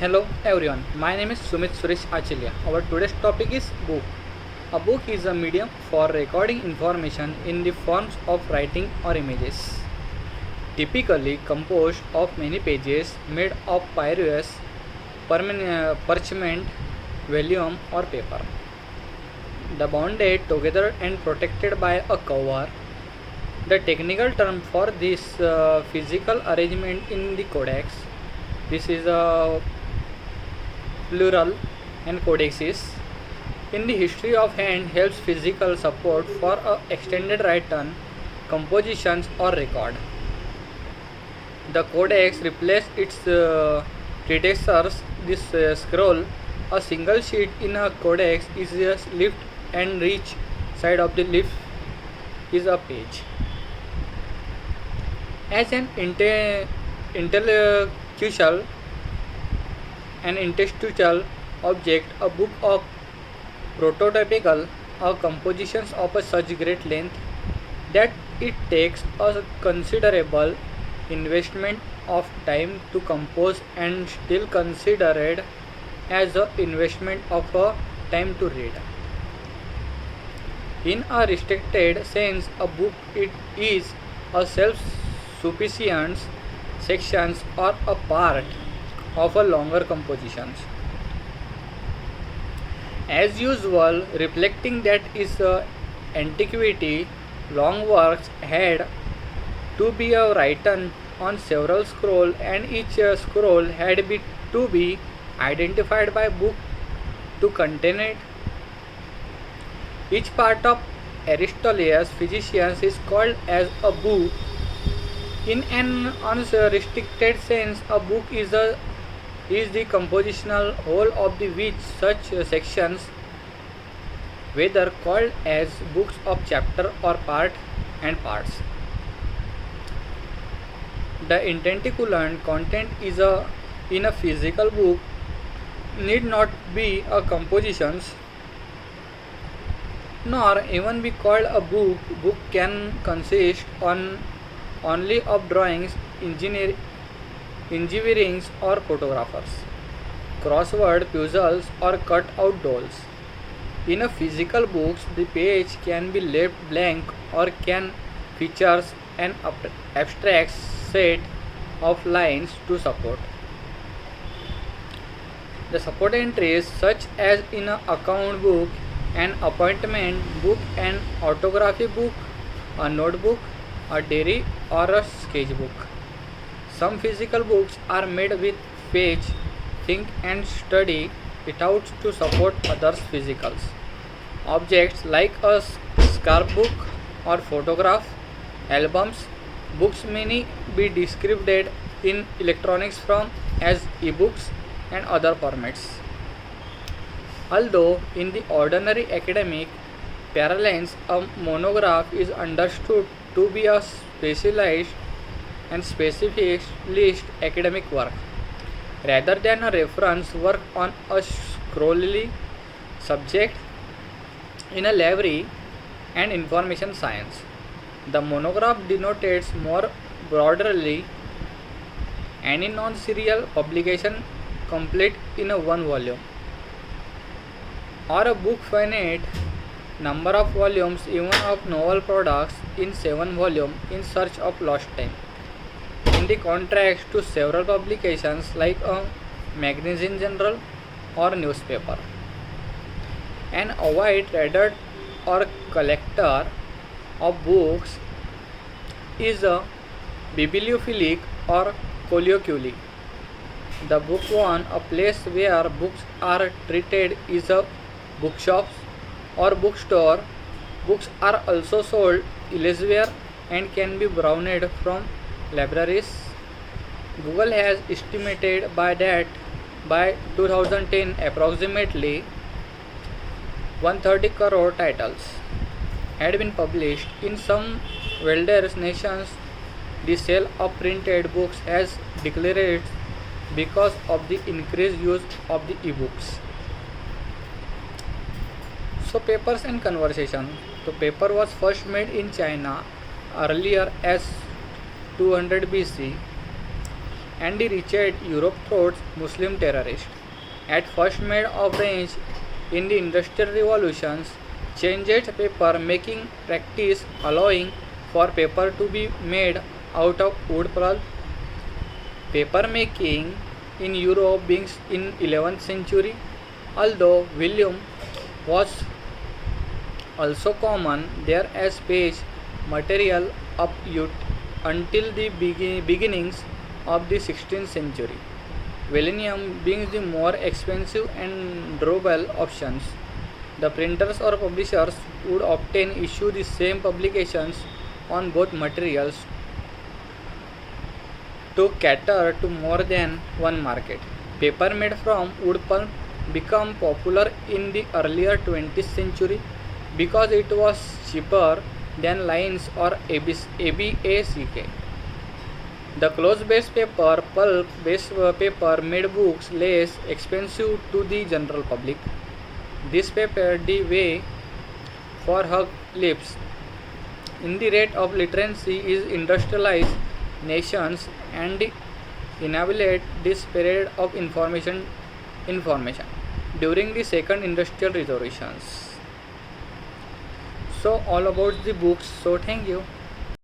Hello everyone, my name is Sumit Suresh Achilia. Our today's topic is book. A book is a medium for recording information in the forms of writing or images, typically composed of many pages made of papyrus, parchment, vellum, or paper. The bonded together and protected by a cover. The technical term for this physical arrangement in the codex. This is a plural and codexes. In the history of hand helps physical support for a extended written compositions or record. The codex replaced its predecessors. This scroll, a single sheet in a codex, is a lift and reach side of the lift is a page. As an intellectual and intextual object, a book of prototypical or compositions of a such great length that it takes a considerable investment of time to compose and still considered as an investment of a time to read. In a restricted sense, a book it is a self-sufficient sections or a part of a longer compositions. As usual, reflecting that is antiquity, long works had to be written on several scroll, and each scroll had to be identified by book to contain it. Each part of Aristotle's physicians is called as a book. In an unrestricted sense, a book is the compositional whole of the which such sections, whether called as books of chapter or part and parts. The intenticulant content is in a physical book need not be a compositions nor even be called a book. Book can consist only of drawings, engineerings or photographers, crossword puzzles or cut out dolls. In a physical books, the page can be left blank or can features an abstract set of lines to support. The support entries such as in an account book, an appointment book, an autography book, a notebook, a diary or a sketchbook. Some physical books are made with page, think and study it out to support others physicals. Objects like a scrapbook or photograph, albums, books may be described in electronics form as ebooks and other formats. Although in the ordinary academic parlance a monograph is understood to be a specialized and specialist academic work rather than a reference work on a scholarly subject in a library and information science. The monograph denotes more broadly any non-serial publication complete in a one volume or a book finite number of volumes, even of novel products in 7 volumes in search of lost time. In the contrast to several publications like a magazine journal or newspaper. An avid reader or collector of books is a bibliophilic or colloquially. The book one, a place where books are treated, is a bookshops or bookstore. Books are also sold elsewhere and can be browsed from libraries. Google has estimated that by 2010 approximately 130 crore titles had been published. In some wealthier nations, the sale of printed books has decreased because of the increased use of the ebooks. So papers and conversation. So paper was first made in China earlier as 200 BC and reached Europe through Muslim terrorists. At first made of range in the Industrial Revolutions, changed paper making practice, allowing for paper to be made out of wood pulp. Paper making in Europe begins in 11th century, although vellum was also common there as page material up until the beginnings of the 16th century. Vellum being the more expensive and durable options. The printers or publishers would often issue the same publications on both materials to cater to more than one market. Paper made from wood pulp became popular in the earlier 20th century because it was cheaper than lines or ABACK. The cloth-based paper, pulp-based paper made books less expensive to the general public. This paper the way for her lips. In the rate of literacy is industrialized nations and enabled this period of information during the second industrial revolutions. So all about the books. So thank you.